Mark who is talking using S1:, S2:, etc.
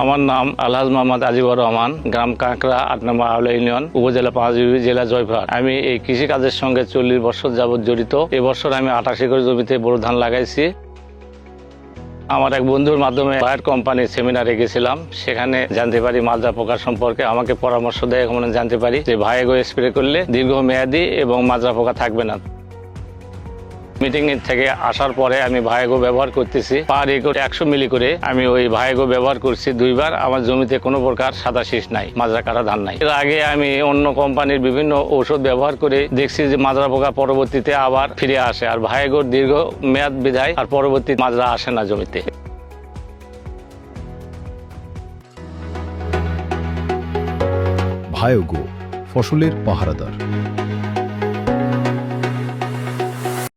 S1: আমার নাম আলহাজ মোহাম্মদ আজিবুর রহমান, গ্রাম কাঁকড়া, ৮ নম্বর আওলা ইউনিয়ন, উপজেলা পাঁচবিবি, জেলা জয়পুরহাট। আমি এই কৃষিকাজের সঙ্গে 40 বছর যাবৎ জড়িত। এবছর আমি 28 একর জমিতে বোরো ধান লাগাইছি। আমার এক বন্ধুর মাধ্যমে বায়ার কোম্পানির সেমিনারে গেছিলাম, সেখানে জানতে পারি মাজরা পোকা সম্পর্কে। আমাকে পরামর্শ দেয়, এখন জানতে পারি যে ভাইগো স্প্রে করলে দীর্ঘমেয়াদী এবং মাজরা পোকা থাকবে না। মিটিং থেকে আসার পরে আমি ভাইগো ব্যবহার করতেছি। পার একর 100 মিলি করে আমি ওই ভাইগো ব্যবহার করছি 2 বার। আমার জমিতে কোনো প্রকার সাদা শীষ নাই, মাজরা কাটা ধান নাই। এর আগে আমি অন্য কোম্পানির বিভিন্ন ঔষধ ব্যবহার করে দেখছি যে মাজরা পোকা পরবর্তীতে আবার ফিরে আসে, আর ভাইগোর দীর্ঘ মেয়াদ বিধায় আর পরবর্তী মাজরা আসে না জমিতে।
S2: ভায়োগো, ফসলের পাহারাদার।